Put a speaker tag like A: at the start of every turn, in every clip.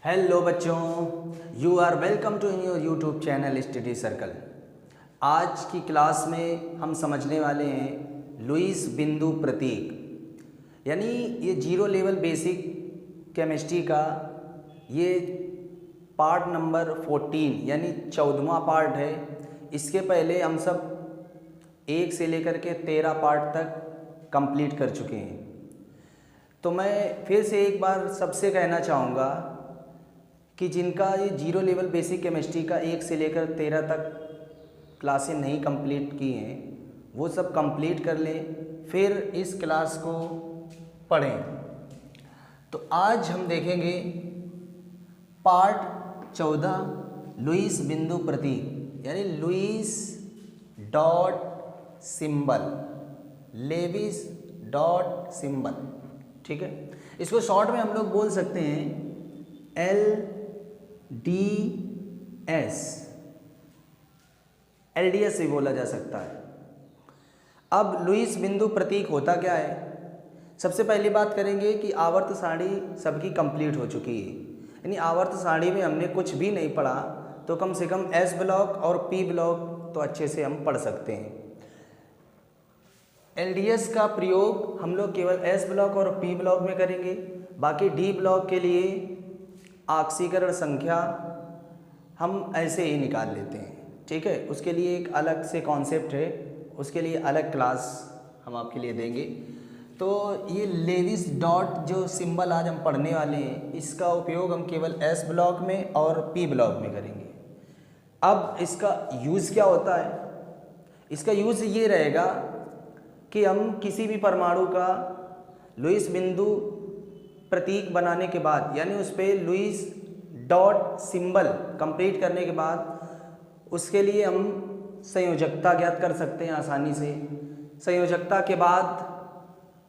A: Hello बच्चों, you are welcome to your YouTube channel study circle. आज की class में हम समझने वाले हैं लुईस बिंदु प्रतीक, यानी ये जीरो लेवल बेसिक केमिस्ट्री का ये पार्ट नंबर 14 यानी 14वां पार्ट है। इसके पहले हम सब 1 से लेकर के 13 पार्ट तक कंप्लीट कर चुके हैं। तो मैं फिर से एक बार सबसे कहना चाहूँगा कि जिनका ये जीरो लेवल बेसिक केमिस्ट्री का 1 से लेकर 13 तक क्लासें नहीं कंप्लीट की हैं, वो सब कंप्लीट कर लें, फिर इस क्लास को पढ़ें। तो आज हम देखेंगे पार्ट 14 लुईस बिंदु प्रतीक, यानी Lewis dot symbol, Lewis dot symbol. ठीक है, इसको शॉर्ट में हम लोग बोल सकते हैं LDS भी बोला जा सकता है। अब लुईस बिंदु प्रतीक होता क्या है? सबसे पहली बात करेंगे कि आवर्त सारणी सबकी कंप्लीट हो चुकी है, यानी आवर्त सारणी में हमने कुछ भी नहीं पढ़ा तो कम से कम S ब्लॉक और P ब्लॉक तो अच्छे से हम पढ़ सकते हैं। LDS का प्रयोग हम लोग केवल S ब्लॉक और P ब्लॉक में करेंगे, बाकी D ब्लॉक के लिए ऑक्सीकरण संख्या हम ऐसे ही निकाल लेते हैं। ठीक है, उसके लिए एक अलग से कॉन्सेप्ट है, उसके लिए अलग क्लास हम आपके लिए देंगे। तो ये लेविस डॉट जो सिंबल आज हम पढ़ने वाले हैं, इसका उपयोग हम केवल S ब्लॉक में और P ब्लॉक में करेंगे। अब इसका यूज़ क्या होता है? इसका यूज़ ये रहेगा कि हम किसी भी परमाणु का लुईस बिंदु प्रतीक बनाने के बाद, यानी उस पर लुईस डॉट सिंबल कंप्लीट करने के बाद, उसके लिए हम संयोजकता ज्ञात कर सकते हैं आसानी से। संयोजकता के बाद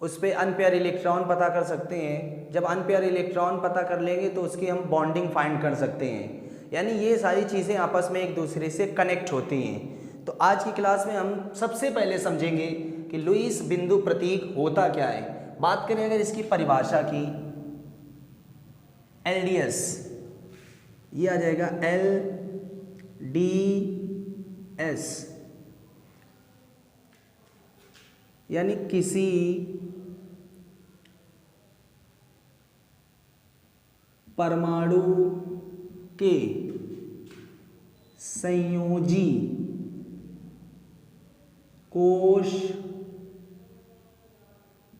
A: उस पर अनपेयर इलेक्ट्रॉन पता कर सकते हैं। जब अनपेयर इलेक्ट्रॉन पता कर लेंगे तो उसकी हम बॉन्डिंग फाइंड कर सकते हैं, यानी ये सारी चीज़ें आपस में एक दूसरे से कनेक्ट होती हैं। तो आज की क्लास में हम सबसे पहले समझेंगे कि लुईस बिंदु प्रतीक होता क्या है। बात करें अगर इसकी परिभाषा की, LDS ये आ जाएगा LDS, यानी किसी परमाणु के संयोजी कोश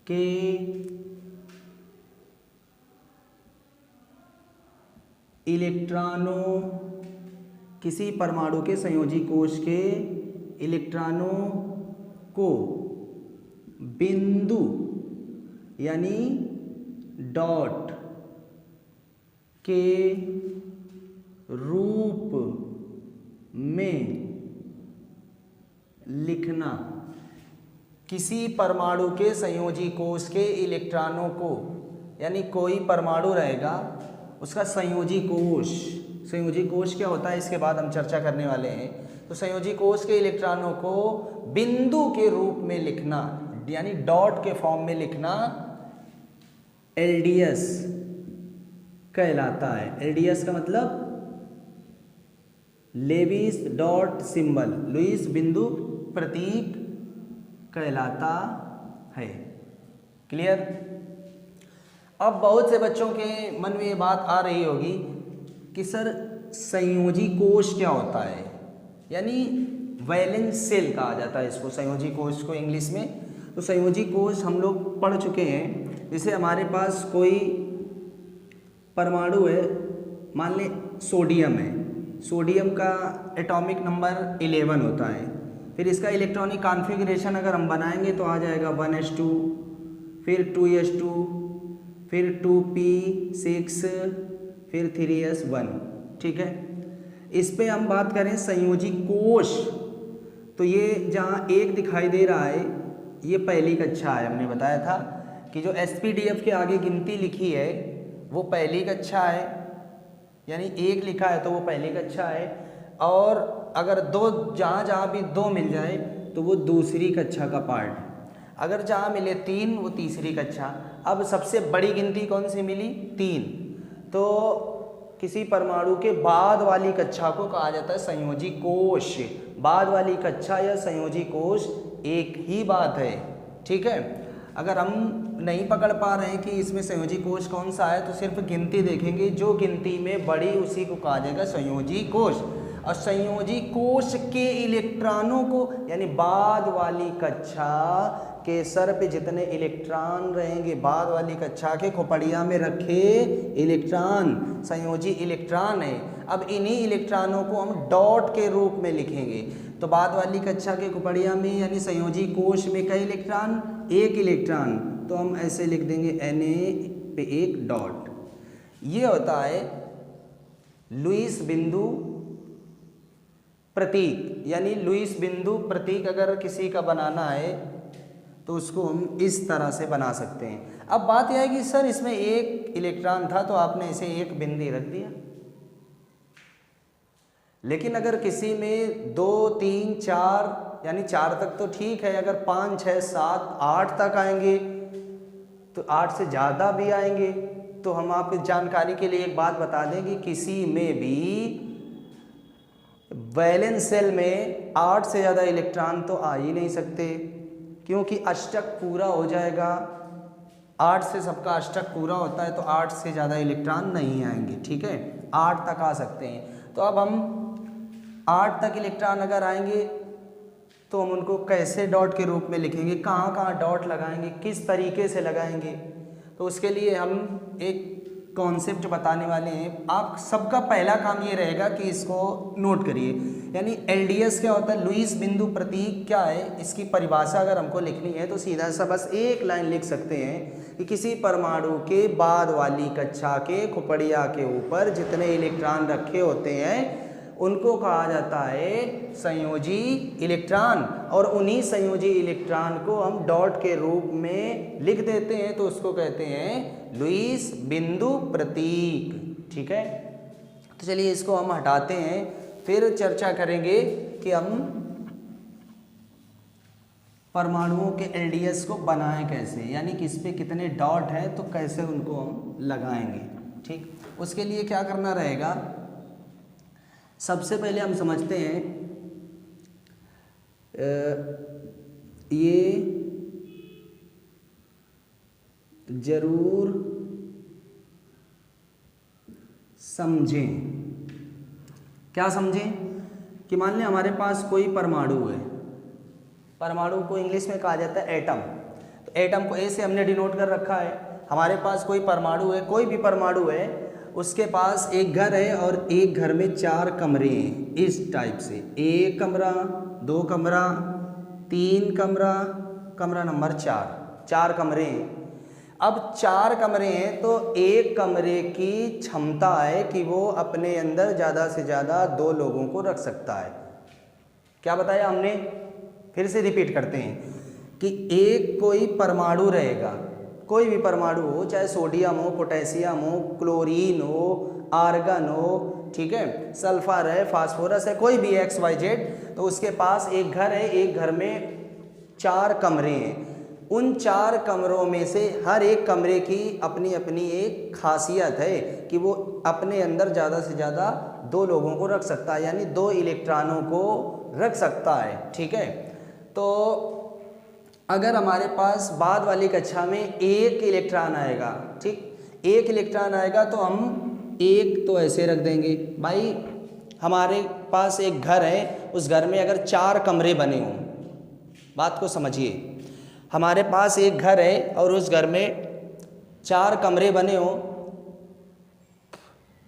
A: के इलेक्ट्रॉनों, किसी परमाणु के संयोजी कोश के इलेक्ट्रॉनों को बिंदु यानी डॉट के रूप में लिखना। किसी परमाणु के संयोजी कोश के इलेक्ट्रॉनों को, यानी कोई परमाणु रहेगा उसका संयोजी कोश क्या होता है इसके बाद हम चर्चा करने वाले हैं। तो संयोजी कोश के इलेक्ट्रॉनों को बिंदु के रूप में लिखना, यानी डॉट के फॉर्म में लिखना, LDS कहलाता है। LDS का मतलब लेविस डॉट सिंबल, लुईस बिंदु प्रतीक कहलाता है। क्लियर? अब बहुत से बच्चों के मन में ये बात आ रही होगी कि सर संयोजी कोश क्या होता है, यानी वैलेंस सेल कहा जाता है इसको, संयोजी कोश को इंग्लिश में। तो संयोजी कोश हम लोग पढ़ चुके हैं। जैसे हमारे पास कोई परमाणु है, मान लें सोडियम है, सोडियम का एटॉमिक नंबर 11 होता है। फिर इसका इलेक्ट्रॉनिक कॉन्फ़िगरेशन अगर हम बनाएंगे तो आ जाएगा 1s2, फिर 2s2, फिर 2p6, फिर 3s1। ठीक है, इस पे हम बात करें संयोजी कोश, तो ये जहाँ एक दिखाई दे रहा है ये पहली कक्षा है। हमने बताया था कि जो SPDF के आगे गिनती लिखी है वो पहली कक्षा है, यानी 1 लिखा है तो वो पहली कक्षा है, और अगर 2, जहाँ भी 2 मिल जाए तो वो दूसरी कक्षा का पार्ट है। अगर जहाँ मिले 3 वो तीसरी कक्षा। अब सबसे बड़ी गिनती कौन सी मिली? 3। तो किसी परमाणु के बाद वाली कक्षा को कहा जाता है संयोजी कोश। बाद वाली कक्षा या संयोजी कोश एक ही बात है, ठीक है। अगर हम नहीं पकड़ पा रहे हैं कि इसमें संयोजी कोश कौन सा है, तो सिर्फ गिनती देखेंगे, जो गिनती में बड़ी उसी को कहा जाएगा संयोजी कोश। और संयोजी कोश के इलेक्ट्रॉनों को, यानी बाद वाली कक्षा के सर पे जितने इलेक्ट्रॉन रहेंगे, बाद वाली कक्षा के खोपड़िया में रखे इलेक्ट्रॉन संयोजी इलेक्ट्रॉन है। अब इन्हीं इलेक्ट्रॉनों को हम डॉट के रूप में लिखेंगे। तो बाद वाली कक्षा के खोपड़िया में यानी संयोजी कोश में कई इलेक्ट्रॉन, एक इलेक्ट्रॉन, तो हम ऐसे लिख देंगे Na पे एक डॉट। ये होता है लुईस बिंदु प्रतीक। यानी लुईस बिंदु प्रतीक अगर किसी का बनाना है तो उसको हम इस तरह से बना सकते हैं। अब बात यह है कि सर इसमें एक इलेक्ट्रॉन था तो आपने इसे एक बिंदु रख दिया, लेकिन अगर किसी में 2, 3, 4 यानी 4 तक तो ठीक है, अगर 5, 6, 7, 8 तक आएंगे तो 8 से ज़्यादा भी आएंगे, तो हम आपकी जानकारी के लिए एक बात बता दें कि किसी में भी वैलेंस शेल में 8 से ज़्यादा इलेक्ट्रॉन तो आ ही नहीं सकते, क्योंकि अष्टक पूरा हो जाएगा। 8 से सबका अष्टक पूरा होता है तो 8 से ज़्यादा इलेक्ट्रॉन नहीं आएंगे, ठीक है। 8 तक आ सकते हैं। तो अब हम 8 तक इलेक्ट्रॉन अगर आएंगे तो हम उनको कैसे डॉट के रूप में लिखेंगे, कहाँ कहाँ डॉट लगाएंगे, किस तरीके से लगाएंगे, तो उसके लिए हम एक कॉन्सेप्ट बताने वाले हैं। आप सबका पहला काम ये रहेगा कि इसको नोट करिए। यानी एलडीएस क्या होता है, लुईस बिंदु प्रतीक क्या है, इसकी परिभाषा अगर हमको लिखनी है तो सीधा सा बस एक लाइन लिख सकते हैं कि किसी परमाणु के बाद वाली कक्षा के खोपड़िया के ऊपर जितने इलेक्ट्रॉन रखे होते हैं उनको कहा जाता है संयोजी इलेक्ट्रॉन, और उन्हीं संयोजी इलेक्ट्रॉन को हम डॉट के रूप में लिख देते हैं, तो उसको कहते हैं लुईस बिंदु प्रतीक, ठीक है। तो चलिए इसको हम हटाते हैं, फिर चर्चा करेंगे कि हम परमाणुओं के एलडीएस को बनाएं कैसे, यानी किस पे कितने डॉट हैं तो कैसे उनको हम लगाएंगे, ठीक। उसके लिए क्या करना रहेगा, सबसे पहले हम समझते हैं ये जरूर समझें। क्या समझें कि मान लें हमारे पास कोई परमाणु है, परमाणु को इंग्लिश में कहा जाता है एटम। तो एटम को ए से हमने डिनोट कर रखा है। हमारे पास कोई परमाणु है, कोई भी परमाणु है, उसके पास एक घर है और एक घर में 4 कमरे हैं, इस टाइप से 1 कमरा, 2 कमरा, 3 कमरा, कमरा नंबर 4 कमरे हैं। अब 4 कमरे हैं तो एक कमरे की क्षमता है कि वो अपने अंदर ज़्यादा से ज़्यादा 2 लोगों को रख सकता है। क्या बताया हमने, फिर से रिपीट करते हैं कि एक कोई परमाणु रहेगा, कोई भी परमाणु हो, चाहे सोडियम हो, पोटेशियम हो, क्लोरीन हो, आर्गन हो, ठीक है, सल्फर है, फास्फोरस है, कोई भी XYZ, तो उसके पास एक घर है, एक घर में 4 कमरे हैं। उन 4 कमरों में से हर एक कमरे की अपनी अपनी एक खासियत है कि वो अपने अंदर ज़्यादा से ज़्यादा 2 लोगों को रख सकता है, यानी 2 इलेक्ट्रॉनों को रख सकता है, ठीक है। तो अगर हमारे पास बाद वाली कक्षा में 1 इलेक्ट्रॉन आएगा, ठीक, 1 इलेक्ट्रॉन आएगा तो हम एक तो ऐसे रख देंगे। भाई हमारे पास एक घर है, उस घर में अगर 4 कमरे बने हों, बात को समझिए, हमारे पास एक घर है और उस घर में 4 कमरे बने हों,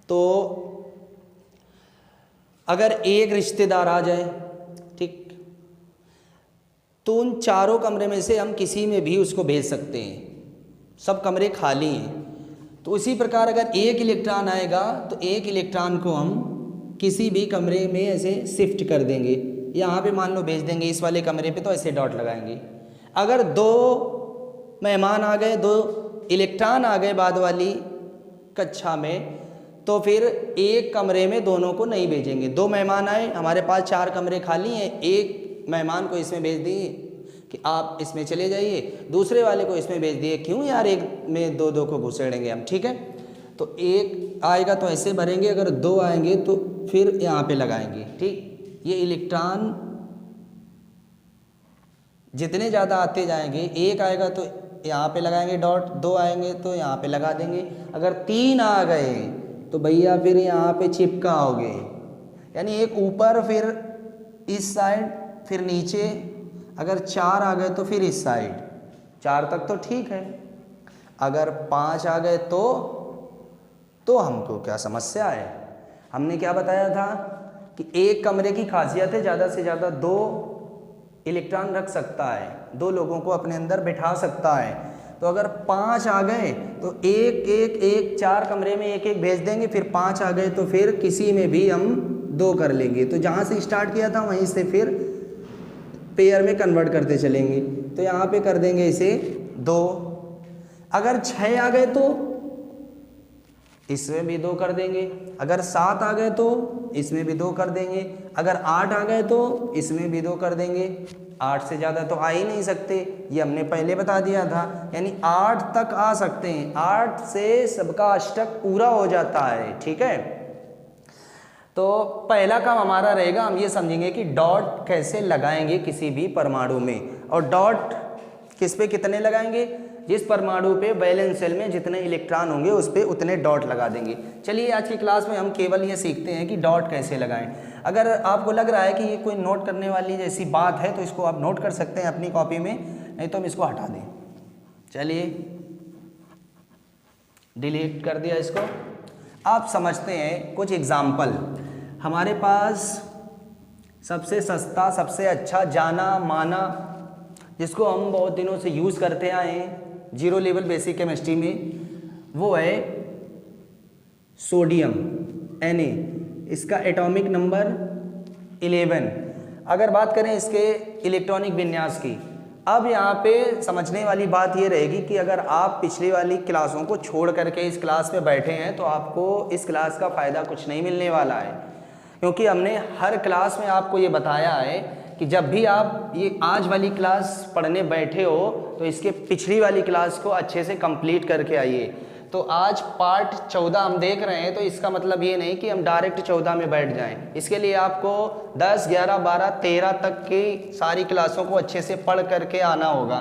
A: तो अगर एक रिश्तेदार आ जाए, ठीक, तो उन 4 कमरे में से हम किसी में भी उसको भेज सकते हैं, सब कमरे खाली हैं। तो उसी प्रकार अगर 1 इलेक्ट्रॉन आएगा तो 1 इलेक्ट्रॉन को हम किसी भी कमरे में ऐसे शिफ्ट कर देंगे, यहाँ पे मान लो भेज देंगे इस वाले कमरे पे, तो ऐसे डॉट लगाएंगे। अगर 2 मेहमान आ गए, 2 इलेक्ट्रॉन आ गए बाद वाली कक्षा में, तो फिर एक कमरे में दोनों को नहीं भेजेंगे। 2 मेहमान आए, हमारे पास 4 कमरे खाली हैं, एक मेहमान को इसमें भेज दिए कि आप इसमें चले जाइए, दूसरे वाले को इसमें भेज दिए, क्यों यार एक में 2-2 को घुसेड़ेंगे हम, ठीक है। तो एक आएगा तो ऐसे भरेंगे, अगर 2 आएंगे तो फिर यहाँ पे लगाएंगे। ठीक, ये इलेक्ट्रॉन जितने ज़्यादा आते जाएंगे, 1 आएगा तो यहाँ पे लगाएंगे डॉट, 2 आएंगे तो यहाँ पे लगा देंगे, अगर 3 आ गए तो भैया फिर यहाँ पे चिपकाओगे, यानी एक ऊपर फिर इस साइड फिर नीचे, अगर 4 आ गए तो फिर इस साइड। 4 तक तो ठीक है, अगर 5 आ गए तो हमको क्या समस्या है। हमने क्या बताया था कि एक कमरे की खासियत है ज़्यादा से ज़्यादा 2 इलेक्ट्रॉन रख सकता है, 2 लोगों को अपने अंदर बिठा सकता है। तो अगर 5 आ गए तो एक 4 कमरे में एक भेज देंगे, फिर 5 आ गए तो फिर किसी में भी हम 2 कर लेंगे। तो जहाँ से स्टार्ट किया था वहीं से फिर पेयर में कन्वर्ट करते चलेंगे। तो यहाँ पे कर देंगे इसे 2। अगर 6 आ गए तो इसमें भी 2 कर देंगे, अगर 7 आ गए तो इसमें भी 2 कर देंगे, अगर 8 आ गए तो इसमें भी 2 कर देंगे। 8 से ज़्यादा तो आ ही नहीं सकते, ये हमने पहले बता दिया था, यानी 8 तक आ सकते हैं। 8 से सबका अष्टक पूरा हो जाता है। ठीक है, तो पहला काम हमारा रहेगा, हम ये समझेंगे कि डॉट कैसे लगाएंगे किसी भी परमाणु में, और डॉट किस पे कितने लगाएंगे, जिस परमाणु पे वैलेंस शेल में जितने इलेक्ट्रॉन होंगे उस पे उतने डॉट लगा देंगे। चलिए आज की क्लास में हम केवल ये सीखते हैं कि डॉट कैसे लगाएं। अगर आपको लग रहा है कि ये कोई नोट करने वाली जैसी बात है तो इसको आप नोट कर सकते हैं अपनी कॉपी में, नहीं तो हम इसको हटा दें। चलिए डिलीट कर दिया इसको। आप समझते हैं कुछ एग्जाम्पल। हमारे पास सबसे सस्ता, सबसे अच्छा, जाना माना, जिसको हम बहुत दिनों से यूज़ करते आए हैं 0 लेवल बेसिक केमिस्ट्री में, वो है सोडियम Na। इसका एटॉमिक नंबर 11। अगर बात करें इसके इलेक्ट्रॉनिक विन्यास की, अब यहाँ पे समझने वाली बात ये रहेगी कि अगर आप पिछली वाली क्लासों को छोड़ करके इस क्लास में बैठे हैं तो आपको इस क्लास का फ़ायदा कुछ नहीं मिलने वाला है, क्योंकि हमने हर क्लास में आपको ये बताया है कि जब भी आप ये आज वाली क्लास पढ़ने बैठे हो तो इसके पिछली वाली क्लास को अच्छे से कंप्लीट करके आइए। तो आज पार्ट 14 हम देख रहे हैं, तो इसका मतलब ये नहीं कि हम डायरेक्ट 14 में बैठ जाएं। इसके लिए आपको 10, 11, 12, 13 तक की सारी क्लासों को अच्छे से पढ़ करके आना होगा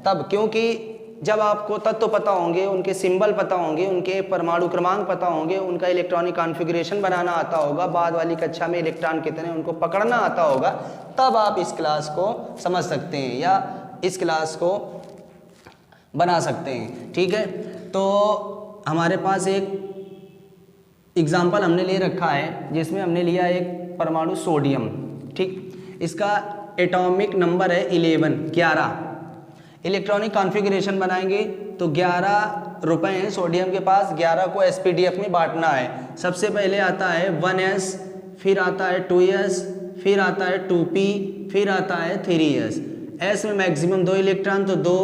A: तब, क्योंकि जब आपको तत्व पता होंगे, उनके सिंबल पता होंगे, उनके परमाणु क्रमांक पता होंगे, उनका इलेक्ट्रॉनिक कॉन्फ़िगरेशन बनाना आता होगा, बाद वाली कक्षा में इलेक्ट्रॉन कितने उनको पकड़ना आता होगा, तब आप इस क्लास को समझ सकते हैं या इस क्लास को बना सकते हैं। ठीक है, तो हमारे पास एक एग्जाम्पल हमने ले रखा है जिसमें हमने लिया एक परमाणु सोडियम। ठीक, इसका एटॉमिक नंबर है 11। इलेक्ट्रॉनिक कॉन्फ़िगरेशन बनाएंगे तो 11 रुपए हैं सोडियम के पास, 11 को SPDF में बांटना है। सबसे पहले आता है 1s, फिर आता है 2s, फिर आता है 2p, फिर आता है 3s। s में मैक्सिमम 2 इलेक्ट्रॉन तो 2,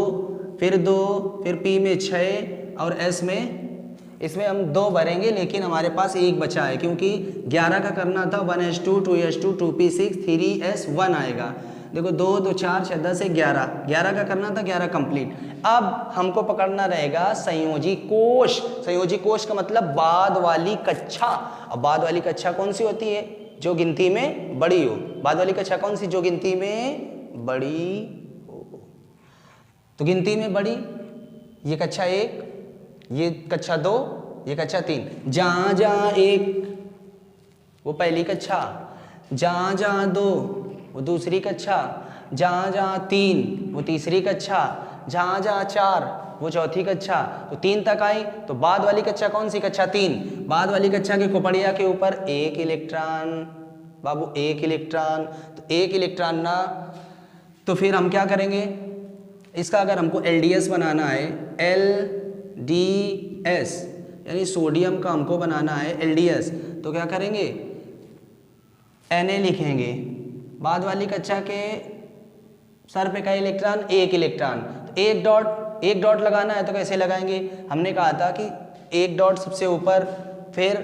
A: फिर p में 6 और s में, इसमें हम 2 भरेंगे लेकिन हमारे पास 1 बचा है, क्योंकि 11 का करना था 1s2, 2s2, 2p6, 3s1 आएगा। देखो 2, 2, 4, 6, 10, 11 का करना था, 11 कंप्लीट। अब हमको पकड़ना रहेगा संयोजी कोश। संयोजी कोश का मतलब बाद वाली कक्षा। अब बाद वाली कक्षा कौन सी होती है? जो गिनती में बड़ी हो। बाद वाली कक्षा कौन सी? जो गिनती में बड़ी हो। तो गिनती में बड़ी, ये कक्षा 1, ये कक्षा 2, ये कक्षा 3। जहाँ जहाँ 1 वो पहली कक्षा, जहाँ जहाँ 2 वो दूसरी कक्षा, जहाँ जहाँ 3 वो तीसरी कक्षा, जहाँ जहाँ 4 वो चौथी कक्षा। तो 3 तक आई तो बाद वाली कक्षा कौन सी? कक्षा 3। बाद वाली कक्षा के खोपड़िया के ऊपर 1 इलेक्ट्रॉन, बाबू 1 इलेक्ट्रॉन। तो 1 इलेक्ट्रॉन ना, तो फिर हम क्या करेंगे? इसका अगर हमको LDS बनाना है, LDS यानी सोडियम का हमको बनाना है LDS, तो क्या करेंगे? Na लिखेंगे। बाद वाली कक्षा के सर पे का इलेक्ट्रॉन? 1 इलेक्ट्रॉन। तो एक डॉट लगाना है तो कैसे लगाएंगे? हमने कहा था कि 1 डॉट सबसे ऊपर, फिर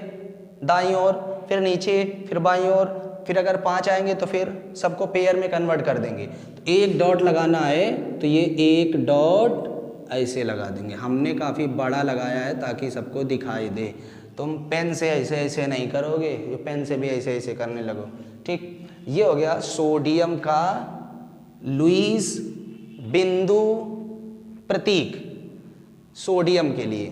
A: दाईं ओर, फिर नीचे, फिर बाईं ओर, फिर अगर 5 आएंगे तो फिर सबको पेयर में कन्वर्ट कर देंगे। तो 1 डॉट लगाना है तो ये 1 डॉट ऐसे लगा देंगे। हमने काफ़ी बड़ा लगाया है ताकि सबको दिखाई दे। तुम पेन से ऐसे ऐसे नहीं करोगे, ये पेन से भी ऐसे ऐसे करने लगो। ठीक, ये हो गया सोडियम का लुईस बिंदु प्रतीक सोडियम के लिए।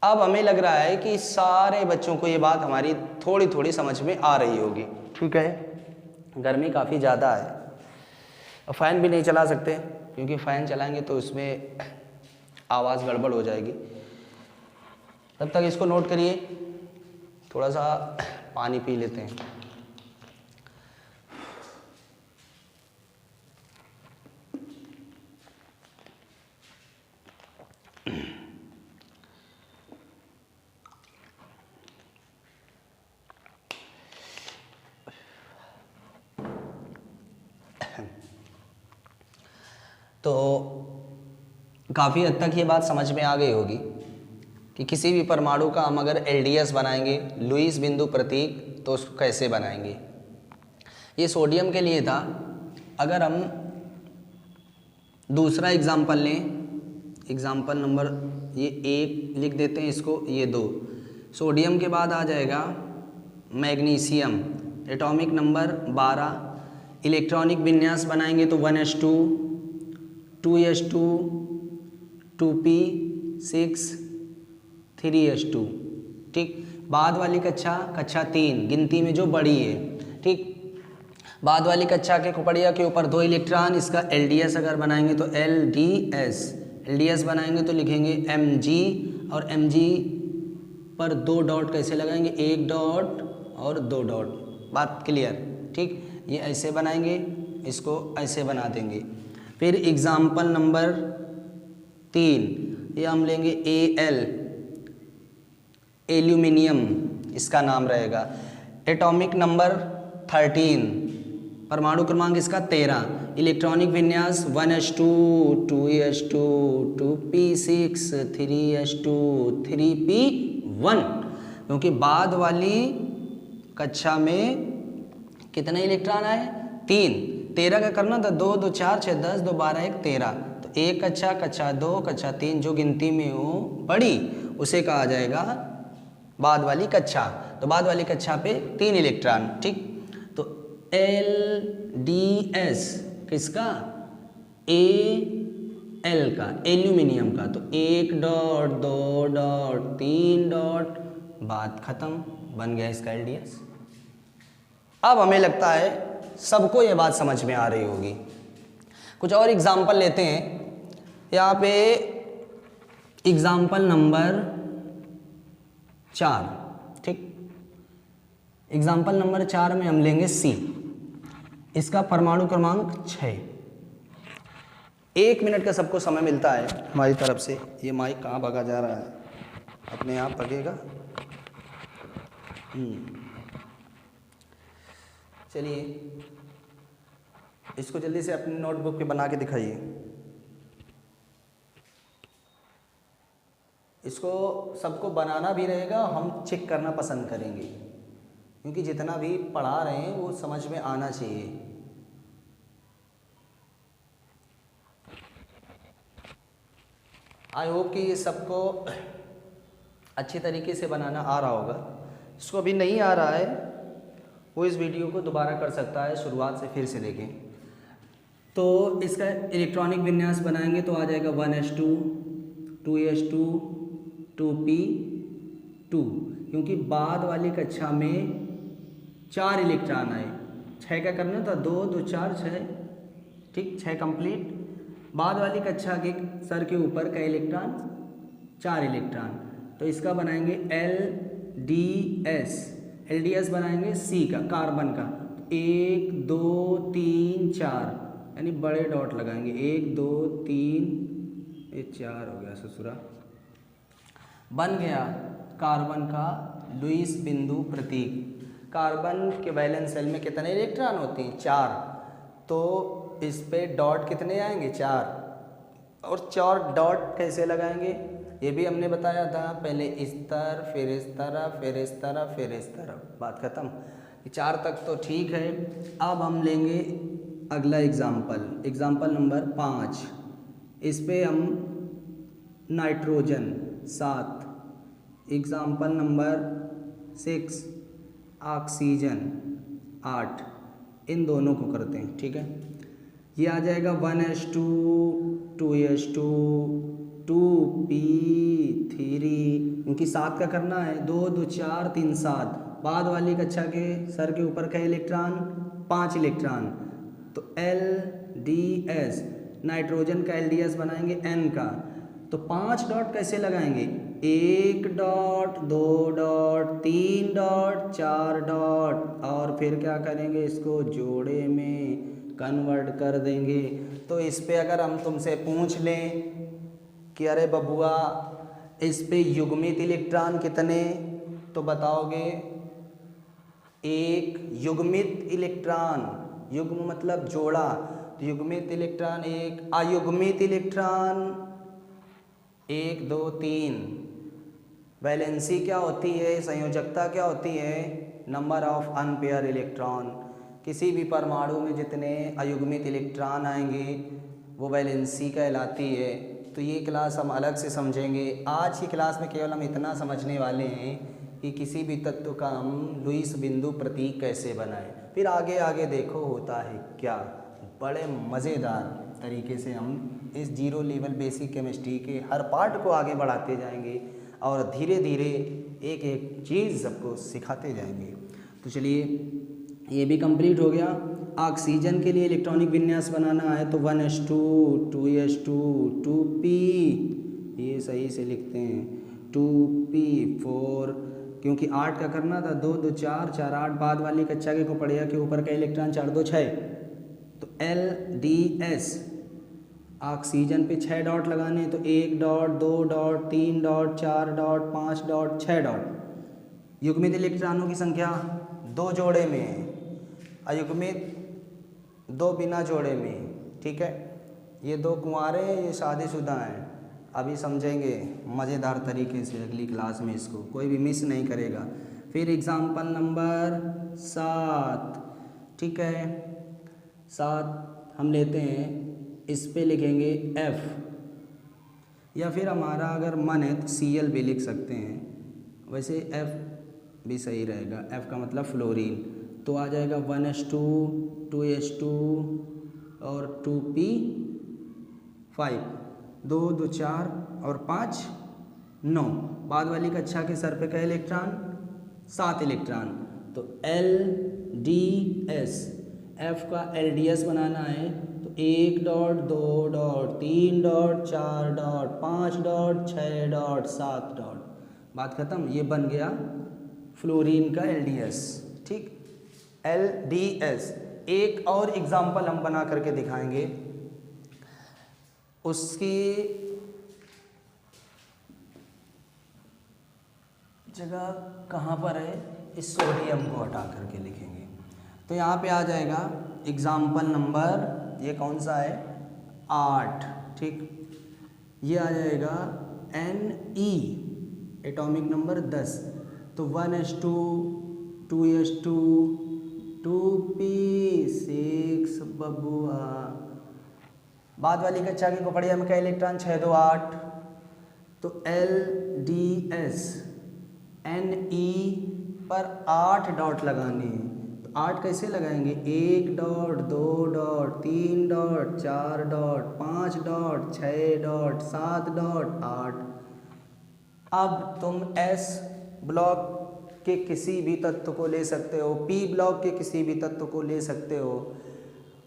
A: अब हमें लग रहा है कि सारे बच्चों को ये बात हमारी थोड़ी थोड़ी समझ में आ रही होगी। ठीक है, गर्मी काफ़ी ज़्यादा है और फ़ैन भी नहीं चला सकते क्योंकि फ़ैन चलाएंगे तो उसमें आवाज़ गड़बड़ हो जाएगी। तब तक इसको नोट करिए, थोड़ा सा पानी पी लेते हैं। तो काफ़ी हद तक ये बात समझ में आ गई होगी कि किसी भी परमाणु का हम अगर एलडीएस बनाएंगे, लुईस बिंदु प्रतीक, तो उसको कैसे बनाएंगे। ये सोडियम के लिए था। अगर हम दूसरा एग्जाम्पल लें, एग्जाम्पल नंबर ये 1 लिख देते हैं इसको, ये 2। सोडियम के बाद आ जाएगा मैग्नीशियम, एटॉमिक नंबर 12। इलेक्ट्रॉनिक विन्यास बनाएंगे तो 1s2 2s2 2p6 3s2। ठीक, बाद वाली कक्षा 3 गिनती में जो बड़ी है। ठीक, बाद वाली कक्षा के खोपड़िया के ऊपर 2 इलेक्ट्रॉन, इसका एलडीएस अगर बनाएंगे तो एलडीएस बनाएंगे तो लिखेंगे mg, और mg पर 2 डॉट कैसे लगाएंगे, 1 डॉट और 2 डॉट। बात क्लियर। ठीक, ये ऐसे बनाएंगे, इसको ऐसे बना देंगे। फिर एग्जाम्पल नंबर 3, ये हम लेंगे Al, एल्यूमिनियम इसका नाम रहेगा। एटॉमिक नंबर 13, परमाणु क्रमांक इसका 13। इलेक्ट्रॉनिक विन्यास 1s2 2s2 2p6 3s2 3p1, क्योंकि बाद वाली कक्षा में कितने इलेक्ट्रॉन आए, 3। 13 का करना था, 2 2 4 6 10 2 12 1 13। तो एक कक्षा 2 कक्षा 3 जो गिनती में हो बड़ी, उसे कहा जाएगा बाद वाली कक्षा। तो बाद वाली कक्षा पे 3 इलेक्ट्रॉन। ठीक, तो LDS किसका, Al का, एल्यूमिनियम का। तो 1 डॉट 2 डॉट 3 डॉट, बात खत्म, बन गया इसका LDS। अब हमें लगता है सबको ये बात समझ में आ रही होगी। कुछ और एग्जाम्पल लेते हैं। यहाँ पे एग्जाम्पल नंबर 4। ठीक, एग्जाम्पल नंबर 4 में हम लेंगे C, इसका परमाणु क्रमांक 6। 1 मिनट का सबको समय मिलता है हमारी तरफ से। ये माइक कहाँ भगा जा रहा है, अपने आप भगेगा। चलिए इसको जल्दी से अपनी नोटबुक पे बना के दिखाइए। इसको सबको बनाना भी रहेगा, हम चेक करना पसंद करेंगे, क्योंकि जितना भी पढ़ा रहे हैं वो समझ में आना चाहिए। आई होप कि ये सबको अच्छी तरीके से बनाना आ रहा होगा। इसको अभी नहीं आ रहा है वो इस वीडियो को दोबारा कर सकता है, शुरुआत से फिर से देखें। तो इसका इलेक्ट्रॉनिक विन्यास बनाएंगे तो आ जाएगा 1s2 2s2 2p2, क्योंकि बाद वाली कक्षा में 4 इलेक्ट्रॉन आए। 6 का करना था, 2 2 4 6। ठीक, 6 कंप्लीट। बाद वाली कक्षा के सर के ऊपर का इलेक्ट्रॉन 4 इलेक्ट्रॉन, तो इसका बनाएंगे LDS बनाएंगे C का, कार्बन का। 1 2 3 4, यानी बड़े डॉट लगाएंगे। 1 2 3 ये 4 हो गया ससुरा। बन गया कार्बन का लुईस बिंदु प्रतीक। कार्बन के वैलेंस शेल में कितने इलेक्ट्रॉन होते हैं, 4। तो इस पे डॉट कितने आएंगे, 4। और 4 डॉट कैसे लगाएंगे ये भी हमने बताया था, पहले इस तरफ फिर इस तरफ फिर इस तरफ फिर इस तरफ, बात खत्म। 4 तक तो ठीक है। अब हम लेंगे अगला एग्जाम्पल, एग्जाम्पल नंबर 5। इस पे हम नाइट्रोजन 7, एग्जाम्पल नंबर 6 ऑक्सीजन 8, इन दोनों को करते हैं। ठीक है, ये आ जाएगा 1s2 2s2 2p3, क्योंकि 7 का करना है, 2 2 4 3 7, बाद वाली कक्षा के सर के ऊपर का इलेक्ट्रॉन 5 इलेक्ट्रॉन, तो LDS, नाइट्रोजन का LDS बनाएंगे N का, तो 5 डॉट कैसे लगाएंगे, 1 डॉट 2 डॉट 3 डॉट 4 डॉट, और फिर क्या करेंगे, इसको जोड़े में कन्वर्ट कर देंगे। तो इस पे अगर हम तुमसे पूछ लें कि अरे बबुआ इस पे युग्मित इलेक्ट्रॉन कितने, तो बताओगे एक युग्मित इलेक्ट्रॉन, युग्म मतलब जोड़ा, तो युग्मित इलेक्ट्रॉन एक, अयुग्मित इलेक्ट्रॉन 1 2 3। वैलेंसी क्या होती है, संयोजकता क्या होती है, नंबर ऑफ अनपेयर इलेक्ट्रॉन। किसी भी परमाणु में जितने अयुग्मित इलेक्ट्रॉन आएंगे वो वैलेंसी कहलाती है। तो ये क्लास हम अलग से समझेंगे। आज की क्लास में केवल हम इतना समझने वाले हैं कि किसी भी तत्व का हम लुईस बिंदु प्रतीक कैसे बनाएं, फिर आगे आगे देखो होता है क्या। बड़े मज़ेदार तरीके से हम इस जीरो लेवल बेसिक केमिस्ट्री के हर पार्ट को आगे बढ़ाते जाएंगे और धीरे धीरे एक एक चीज़ सबको सिखाते जाएंगे। तो चलिए ये भी कंप्लीट हो गया। ऑक्सीजन के लिए इलेक्ट्रॉनिक विन्यास बनाना है तो 1s2 2s2 2p, ये सही से लिखते हैं 2p4, क्योंकि 8 का करना था, 2 2 4 4 8, बाद वाली कक्षा के को पढ़ेगा कि ऊपर का इलेक्ट्रॉन 4 2 6, तो LDS ऑक्सीजन पे 6 डॉट लगाने हैं, तो 1 dot 2 dot 3 dot 4 dot 5 dot 6 dot. युग्मित इलेक्ट्रॉनों की संख्या 2 जोड़े में है, अयुग्मित 2 बिना जोड़े में। ठीक है, ये 2 कुंवारे हैं, ये शादीशुदा हैं। अभी समझेंगे मज़ेदार तरीके से अगली क्लास में, इसको कोई भी मिस नहीं करेगा। फिर एग्जाम्पल नंबर 7, ठीक है 7 हम लेते हैं, इस पे लिखेंगे F, या फिर हमारा अगर मन है तो Cl भी लिख सकते हैं, वैसे F भी सही रहेगा। F का मतलब फ्लोरीन, तो आ जाएगा 1s2 2s2 और 2p5, 2 2 4 और 5 9, बाद वाली कक्षा के सर पे का इलेक्ट्रॉन 7 इलेक्ट्रॉन, तो LDS, F का LDS बनाना है तो 1 dot 2 dot 3 dot 4 dot 5 dot 6 dot 7 dot, बात खत्म। ये बन गया फ्लोरीन का LDS। ठीक, LDS। एक और एग्जाम्पल हम बना करके दिखाएंगे, उसकी जगह कहाँ पर है, इस सोडियम को हटा करके लिखेंगे। तो यहाँ पे आ जाएगा एग्जाम्पल नंबर, ये कौन सा है 8। ठीक, ये आ जाएगा Ne, एटॉमिक नंबर 10, तो 1s2 2s2 2p6 बबुआ, बाद वाली कक्षा की खोपड़िया में का इलेक्ट्रॉन 6 2 8, तो LDS Ne पर 8 डॉट लगाने हैं, तो 8 कैसे लगाएंगे, 1 dot 2 dot 3 dot 4 dot 5 dot 6 dot 7 dot 8। अब तुम S ब्लॉक के किसी भी तत्व को ले सकते हो, P ब्लॉक के किसी भी तत्व को ले सकते हो,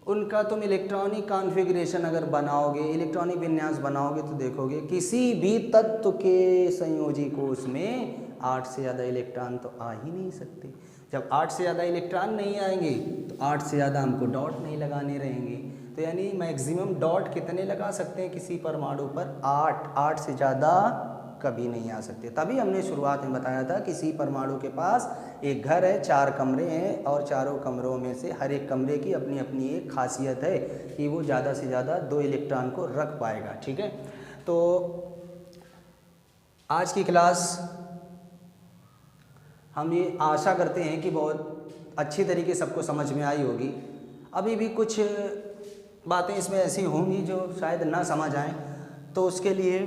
A: उनका तुम इलेक्ट्रॉनिक कॉन्फ़िगरेशन अगर बनाओगे, इलेक्ट्रॉनिक विन्यास बनाओगे तो देखोगे किसी भी तत्व के संयोजी कोष में 8 से ज़्यादा इलेक्ट्रॉन तो आ ही नहीं सकते। जब 8 से ज़्यादा इलेक्ट्रॉन नहीं आएंगे तो 8 से ज़्यादा हमको डॉट नहीं लगाने रहेंगे। तो यानी मैक्सिमम डॉट कितने लगा सकते हैं किसी परमाणु पर, 8 से ज़्यादा कभी नहीं आ सकते। तभी हमने शुरुआत में बताया था किसी परमाणु के पास एक घर है, 4 कमरे हैं, और चारों कमरों में से हर एक कमरे की अपनी अपनी एक खासियत है कि वो ज़्यादा से ज़्यादा 2 इलेक्ट्रॉन को रख पाएगा। ठीक है, तो आज की क्लास हम ये आशा करते हैं कि बहुत अच्छी तरीके सबको समझ में आई होगी। अभी भी कुछ बातें इसमें ऐसी होंगी जो शायद ना समझ आएँ, तो उसके लिए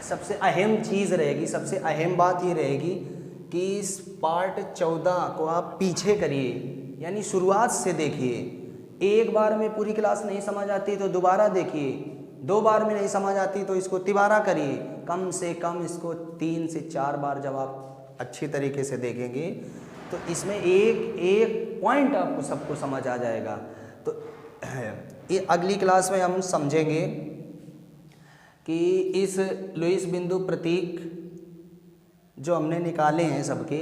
A: सबसे अहम चीज़ रहेगी, सबसे अहम बात ये रहेगी कि इस पार्ट 14 को आप पीछे करिए, यानी शुरुआत से देखिए। एक बार में पूरी क्लास नहीं समझ आती तो दोबारा देखिए, 2 बार में नहीं समझ आती तो इसको तिबारा करिए। कम से कम इसको 3 से 4 बार जब आप अच्छी तरीके से देखेंगे तो इसमें एक एक पॉइंट आपको सबको समझ आ जाएगा। तो ये अगली क्लास में हम समझेंगे कि इस लुईस बिंदु प्रतीक जो हमने निकाले हैं सबके,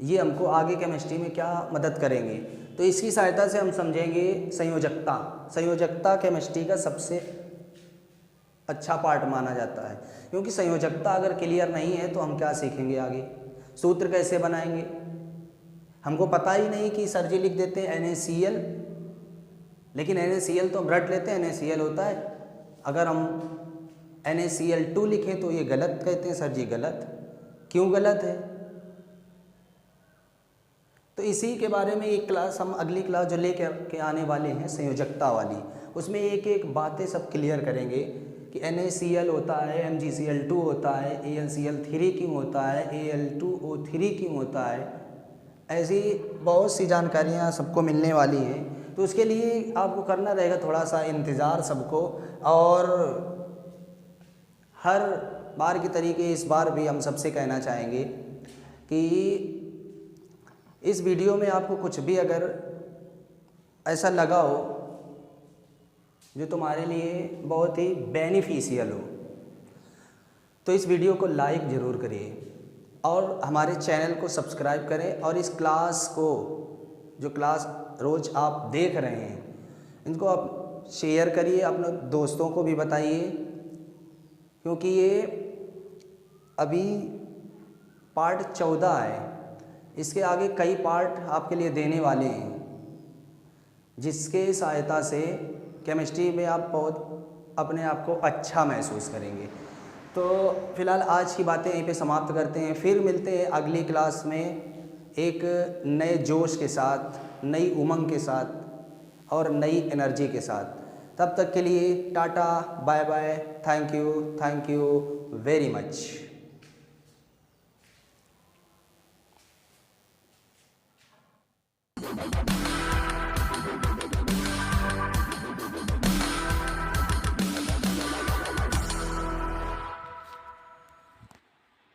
A: ये हमको आगे केमिस्ट्री में क्या मदद करेंगे। तो इसकी सहायता से हम समझेंगे संयोजकता। संयोजकता केमिस्ट्री का सबसे अच्छा पार्ट माना जाता है, क्योंकि संयोजकता अगर क्लियर नहीं है तो हम क्या सीखेंगे आगे, सूत्र कैसे बनाएंगे। हमको पता ही नहीं कि सर जी लिख देते हैं NaCl, लेकिन NaCl तो हम रट लेते हैं NaCl होता है। अगर हम NaCl2 लिखें तो ये गलत कहते हैं सर जी, गलत। क्यों गलत है? तो इसी के बारे में एक क्लास हम अगली क्लास जो लेकर के आने वाले हैं संयोजकता वाली, उसमें एक एक बातें सब क्लियर करेंगे कि NaCl होता है, MgCl2 होता है, AlCl3 क्यों होता है, Al2O3 क्यों होता है। ऐसी बहुत सी जानकारियाँ सबको मिलने वाली हैं। तो उसके लिए आपको करना रहेगा थोड़ा सा इंतज़ार सबको, और हर बार की तरीके इस बार भी हम सबसे कहना चाहेंगे कि इस वीडियो में आपको कुछ भी अगर ऐसा लगा हो जो तुम्हारे लिए बहुत ही बेनिफिशियल हो, तो इस वीडियो को लाइक ज़रूर करिए और हमारे चैनल को सब्सक्राइब करें। और इस क्लास को, जो क्लास रोज़ आप देख रहे हैं, इनको आप शेयर करिए, अपने दोस्तों को भी बताइए, क्योंकि ये अभी पार्ट 14 है। इसके आगे कई पार्ट आपके लिए देने वाले हैं, जिसके सहायता से केमिस्ट्री में आप बहुत अपने आप को अच्छा महसूस करेंगे। तो फिलहाल आज की बातें यहीं पे समाप्त करते हैं, फिर मिलते हैं अगली क्लास में एक नए जोश के साथ, नई उमंग के साथ और नई एनर्जी के साथ। तब तक के लिए tata, bye bye, thank you very much.